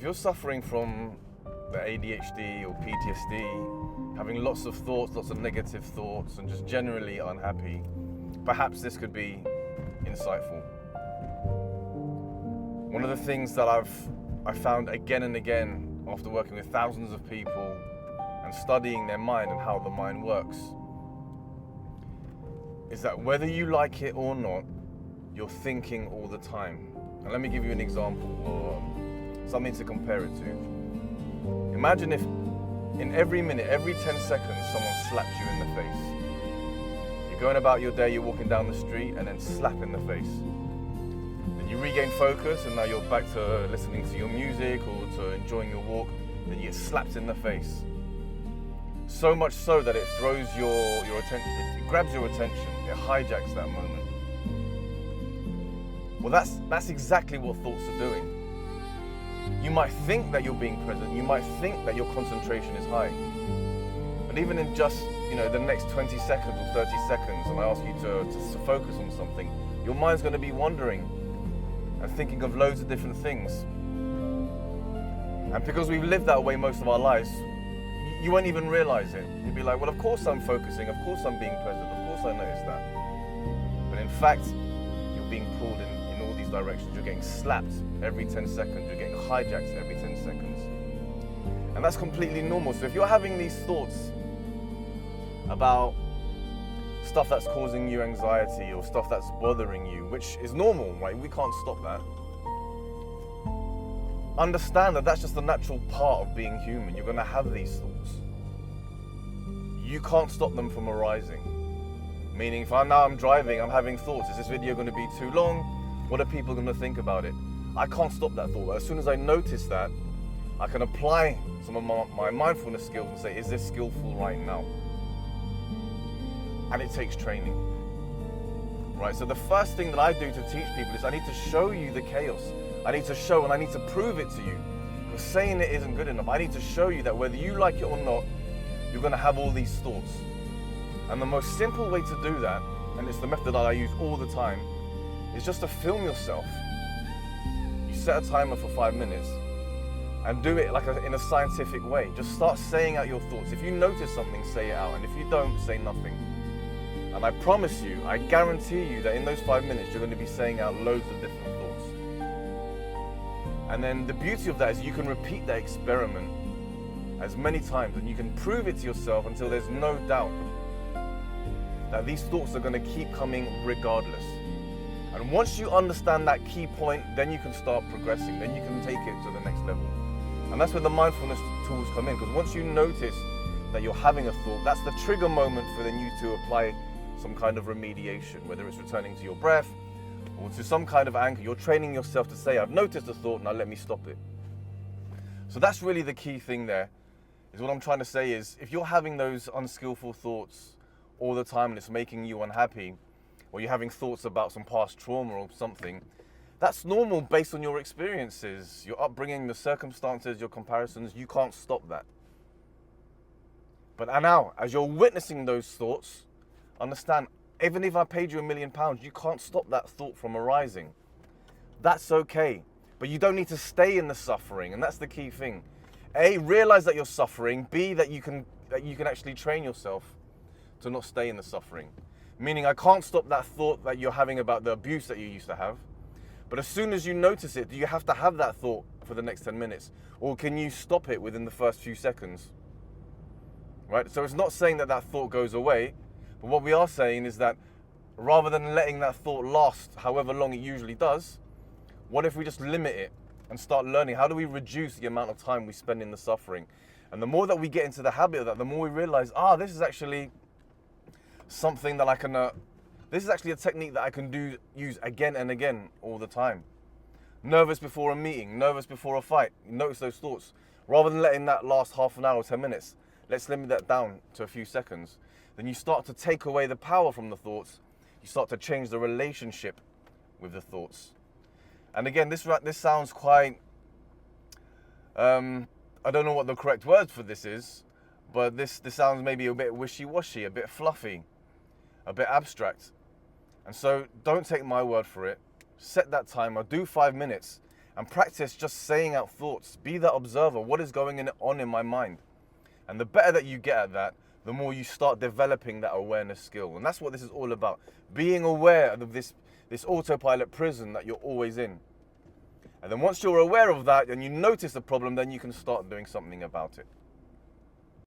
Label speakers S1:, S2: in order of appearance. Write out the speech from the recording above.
S1: If you're suffering from the ADHD or PTSD, having lots of thoughts, lots of negative thoughts, and just generally unhappy, perhaps this could be insightful. One of the things that I found again and again after working with thousands of people and studying their mind and how the mind works is that whether you like it or not, you're thinking all the time. And let me give you an example or something to compare it to. Imagine if in every minute, every 10 seconds, someone slapped you in the face. You're going about your day, you're walking down the street, and then slap in the face. Then you regain focus, and now you're back to listening to your music or to enjoying your walk, then you get slapped in the face. So much so that it throws your attention, it grabs your attention, it hijacks that moment. Well, that's exactly what thoughts are doing. You might think that you're being present, you might think that your concentration is high. But even in just, the next 20 seconds or 30 seconds, and I ask you to focus on something, your mind's going to be wandering and thinking of loads of different things. And because we've lived that way most of our lives, you won't even realize it. You'll be like, well, of course I'm focusing, of course I'm being present, of course I notice that. But in fact, you're being pulled in all these directions. You're getting slapped every 10 seconds, you're getting hijacked every 10 seconds. And that's completely normal. So if you're having these thoughts about stuff that's causing you anxiety or stuff that's bothering you, which is normal, right? We can't stop that. Understand that that's just the natural part of being human. You're going to have these thoughts. You can't stop them from arising. Meaning, if I'm driving, I'm having thoughts. Is this video going to be too long? What are people going to think about it? I can't stop that thought. As soon as I notice that, I can apply some of my mindfulness skills and say, is this skillful right now? And it takes training. Right, so the first thing that I do to teach people is I need to show you the chaos. I need to show and I need to prove it to you. Because saying it isn't good enough. I need to show you that whether you like it or not, you're going to have all these thoughts. And the most simple way to do that, and it's the method that I use all the time, is just to film yourself. You set a timer for 5 minutes and do it in a scientific way. Just start saying out your thoughts. If you notice something, say it out. And if you don't, say nothing. And I promise you, I guarantee you that in those 5 minutes, you're going to be saying out loads of different thoughts. And then the beauty of that is you can repeat that experiment as many times and you can prove it to yourself until there's no doubt that these thoughts are going to keep coming regardless. And once you understand that key point, then you can start progressing, then you can take it to the next level. And that's where the mindfulness tools come in, because once you notice that you're having a thought, that's the trigger moment for then you to apply some kind of remediation, whether it's returning to your breath or to some kind of anchor. You're training yourself to say, I've noticed a thought, now let me stop it. So that's really the key thing there, is what I'm trying to say is, if you're having those unskillful thoughts all the time and it's making you unhappy, or you're having thoughts about some past trauma or something, that's normal based on your experiences, your upbringing, the circumstances, your comparisons. You can't stop that. But now, as you're witnessing those thoughts, understand, even if I paid you £1 million, you can't stop that thought from arising. That's okay. But you don't need to stay in the suffering, and that's the key thing. A, realize that you're suffering. B, that you can actually train yourself to not stay in the suffering. Meaning, I can't stop that thought that you're having about the abuse that you used to have. But as soon as you notice it, do you have to have that thought for the next 10 minutes? Or can you stop it within the first few seconds? Right? So it's not saying that that thought goes away, but what we are saying is that rather than letting that thought last however long it usually does, what if we just limit it and start learning? How do we reduce the amount of time we spend in the suffering? And the more that we get into the habit of that, the more we realize, this is actually something that this is actually a technique that I can use again and again all the time. Nervous before a meeting, nervous before a fight. You notice those thoughts. Rather than letting that last half an hour or 10 minutes, let's limit that down to a few seconds. Then you start to take away the power from the thoughts. You start to change the relationship with the thoughts. And again, this sounds quite, I don't know what the correct word for this is, but this sounds maybe a bit wishy-washy, a bit fluffy, a bit abstract. And so don't take my word for it. Set that timer, do 5 minutes, And practice just saying out thoughts. Be that observer. What is going on in my mind? And the better that you get at that, the more you start developing that awareness skill. And that's what this is all about. Being aware of this autopilot prison that you're always in. And then once you're aware of that and you notice the problem, then you can start doing something about it.